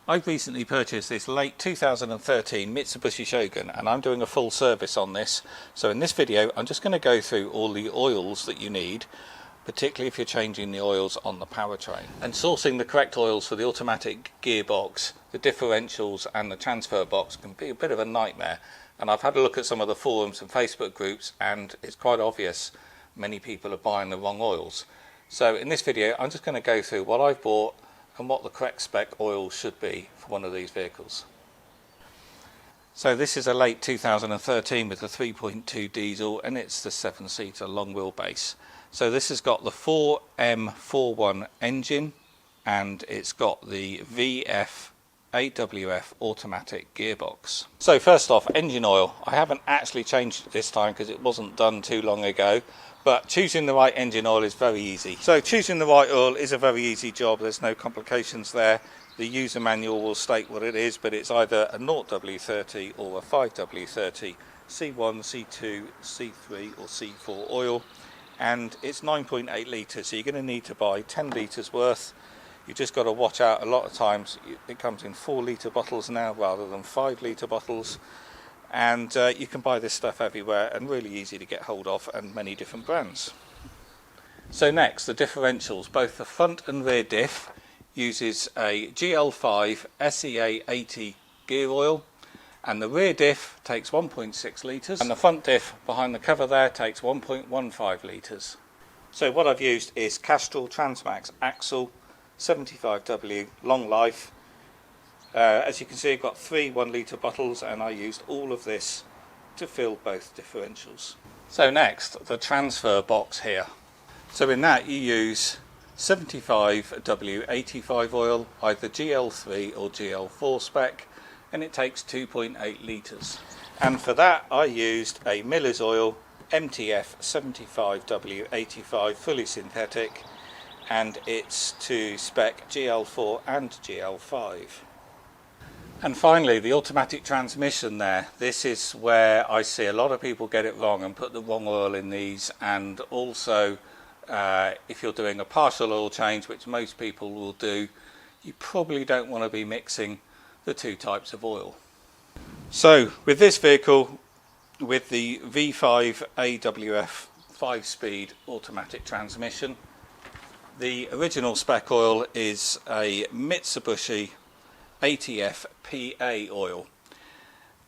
I've recently purchased this late 2013 Mitsubishi Shogun and I'm doing a full service on this. So in this video I'm just going to go through all the oils that you need, particularly if you're changing the oils on the powertrain. And sourcing the correct oils for the automatic gearbox, the differentials and the transfer box can be a bit of a nightmare. And I've had a look at some of the forums and Facebook groups and it's quite obvious many people are buying the wrong oils. So in this video I'm just going to go through what I've bought and what the correct spec oil should be for one of these vehicles. So this is a late 2013 with a 3.2 diesel and it's the 7-seater long wheelbase. So this has got the 4M41 engine and it's got the VF AWF automatic gearbox. So first off, engine oil. I haven't actually changed it this time because it wasn't done too long ago, but choosing the right engine oil is very easy. So choosing the right oil is a very easy job, there's no complications there. The user manual will state what it is, but it's either a 0W30 or a 5W30 C1, C2, C3 or C4 oil, and it's 9.8 litres, so you're going to need to buy 10 litres worth. You just got to watch out, a lot of times it comes in 4-litre bottles now rather than 5-litre bottles, and you can buy this stuff everywhere and really easy to get hold of, and many different brands. So next, the differentials. Both the front and rear diff uses a GL-5 SAE 80 gear oil, and the rear diff takes 1.6 litres and the front diff behind the cover there takes 1.15 litres. So what I've used is Castrol Transmax Axle 75W long life. As you can see, I've got 3 1-litre bottles and I used all of this to fill both differentials. So next, the transfer box here. So in that you use 75W85 oil, either GL3 or GL4 spec, and it takes 2.8 litres. And for that I used a Miller's oil MTF 75W85 fully synthetic, and it's to spec GL4 and GL5. And finally, the automatic transmission there. This is where I see a lot of people get it wrong and put the wrong oil in these, and also if you're doing a partial oil change, which most people will do, you probably don't want to be mixing the two types of oil. So with this vehicle, with the V5 AWF 5-speed automatic transmission, the original spec oil is a Mitsubishi ATF PA oil,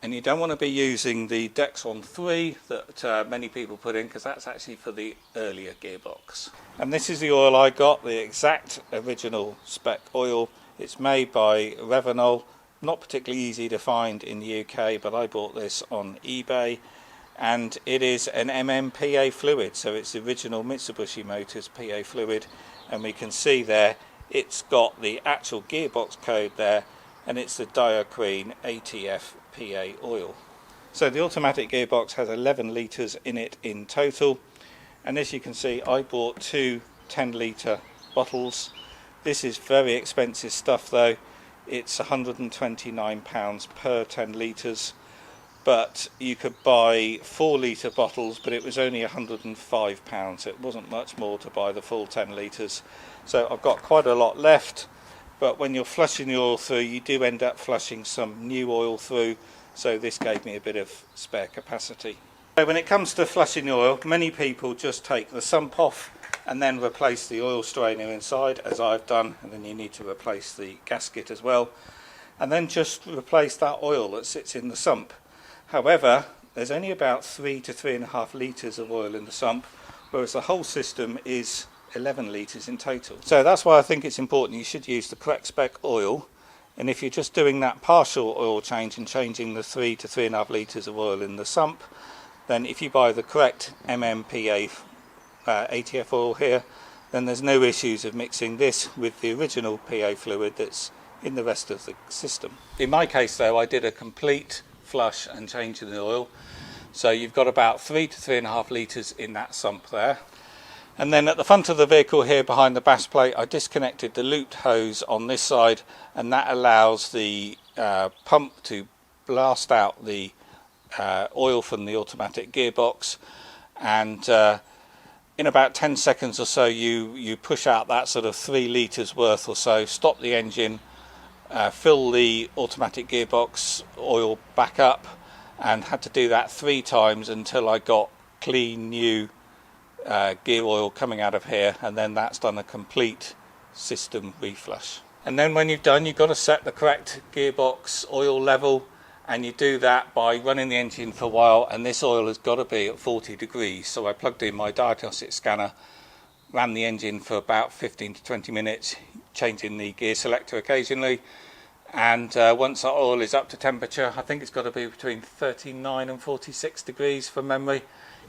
and you don't want to be using the Dexron 3 that many people put in, because that's actually for the earlier gearbox. And this is the oil I got, the exact original spec oil. It's made by Revenol, not particularly easy to find in the UK, but I bought this on eBay, and it is an PA fluid, so it's the original Mitsubishi Motors PA fluid, and we can see there it's got the actual gearbox code there, and it's the Diaqueen ATF PA oil. So the automatic gearbox has 11 litres in it in total, and as you can see I bought 2 10-litre bottles. This is very expensive stuff though, it's £129 per 10 litres, but you could buy 4-litre bottles, but it was only £105, so it wasn't much more to buy the full 10 litres. So I've got quite a lot left, but when you're flushing the oil through you do end up flushing some new oil through, so this gave me a bit of spare capacity. So when it comes to flushing the oil, many people just take the sump off and then replace the oil strainer inside, as I've done, and then you need to replace the gasket as well, and then just replace that oil that sits in the sump. However, there's only about 3 to 3.5 litres of oil in the sump, whereas the whole system is 11 litres in total. So that's why I think it's important you should use the correct spec oil, and if you're just doing that partial oil change and changing the 3 to 3.5 litres of oil in the sump, then if you buy the correct MMPA ATF oil here, then there's no issues of mixing this with the original PA fluid that's in the rest of the system. In my case though, I did a complete flush and change in the oil, so you've got about 3 to 3.5 litres in that sump there. And then at the front of the vehicle here behind the bas plate, I disconnected the looped hose on this side, and that allows the pump to blast out the oil from the automatic gearbox, and in about 10 seconds or so you push out that sort of 3 litres worth or so, stop the engine, fill the automatic gearbox oil back up, and had to do that 3 times until I got clean new gear oil coming out of here, and then that's done a complete system reflush. And then when you've done, you've got to set the correct gearbox oil level, and you do that by running the engine for a while, and this oil has got to be at 40 degrees. So I plugged in my diagnostic scanner, ran the engine for about 15 to 20 minutes, changing the gear selector occasionally, and once that oil is up to temperature, I think it's got to be between 39 and 46 degrees from memory,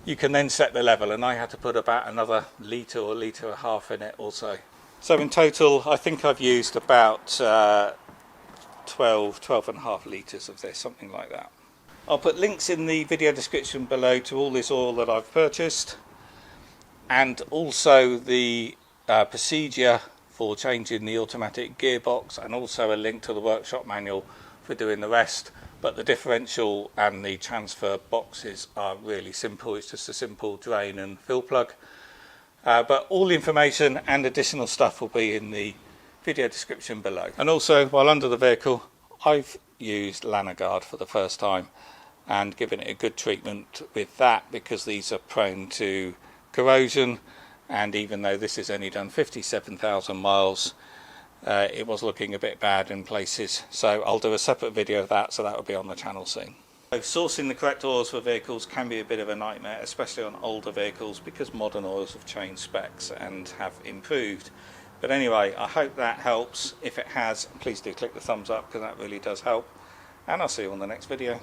you can then set the level, and I had to put about another litre or litre and a half in it also. So in total I think I've used about 12.5 litres of this, something like that. I'll put links in the video description below to all this oil that I've purchased, and also the procedure for changing the automatic gearbox, and also a link to the workshop manual for doing the rest. But the differential and the transfer boxes are really simple. It's just a simple drain and fill plug. But all the information and additional stuff will be in the video description below. And also, while under the vehicle, I've used Lanoguard for the first time and given it a good treatment with that, because these are prone to corrosion, and even though this has only done 57,000 miles, it was looking a bit bad in places. So I'll do a separate video of that, so that will be on the channel soon. So sourcing the correct oils for vehicles can be a bit of a nightmare, especially on older vehicles, because modern oils have changed specs and have improved. But anyway, I hope that helps. If it has, please do click the thumbs up, because that really does help. And I'll see you on the next video.